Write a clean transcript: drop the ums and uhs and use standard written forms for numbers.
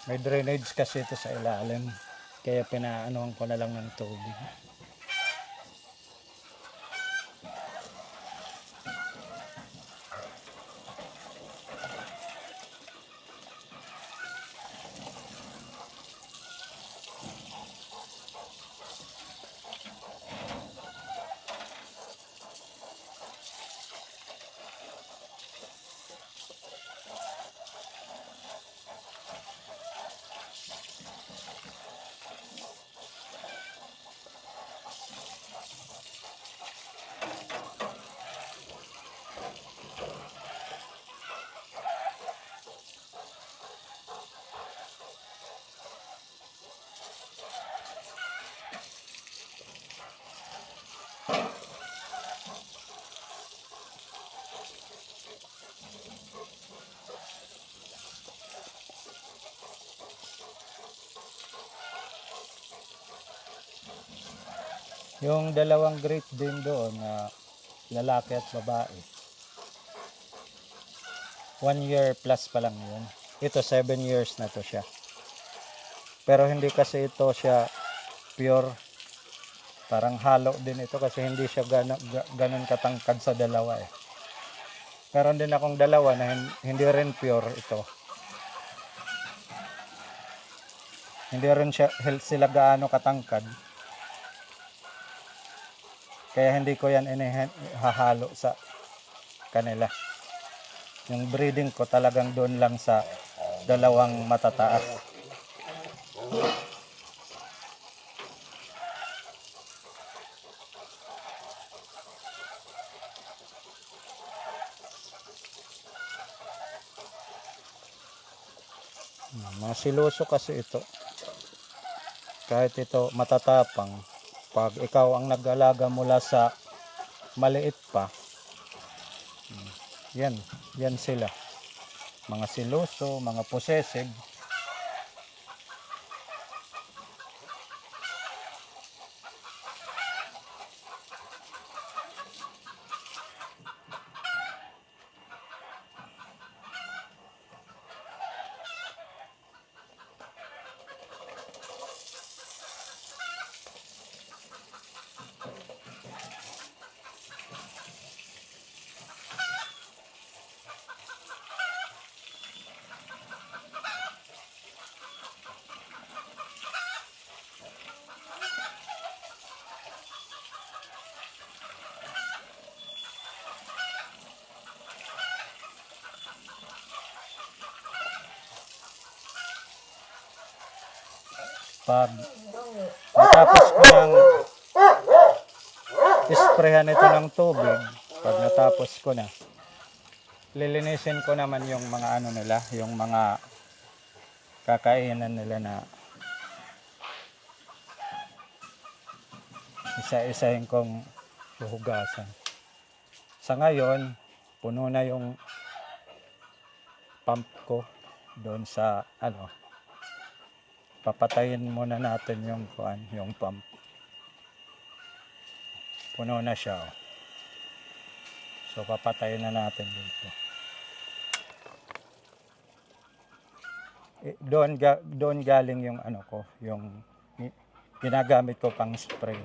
May drainage kasi ito sa ilalim. Kaya pinaanuhan ko na lang ng tubig. Yung dalawang Great Dane doon na lalaki at babae. 1 year plus pa lang yun. Ito 7 years na to siya. Pero hindi kasi ito siya pure. Parang halo din ito kasi hindi siya ganun katangkad sa dalawa eh. Meron din akong dalawa na hindi rin pure ito. Hindi rin sila gaano katangkad. Kaya hindi ko yan hahalo sa kanila. Yung breeding ko talagang doon lang sa dalawang matataas. Mga siloso kasi ito. Kahit ito matatapang. Pag ikaw ang nag-alaga mula sa maliit pa, yan sila. Mga siloso, mga possessive. Pag natapos ko ng isprehan ito ng tubig, pag natapos ko na, lilinisin ko naman yung mga ano nila, yung mga kakainan nila na isa-isahin kong huhugasan. Sa ngayon, puno na yung pump ko doon sa ano. Papatayin muna natin yung pump. Puno na siya. Oh. So papatayin na natin dito. Doon galing yung ano ko, yung ginagamit ko pang spray.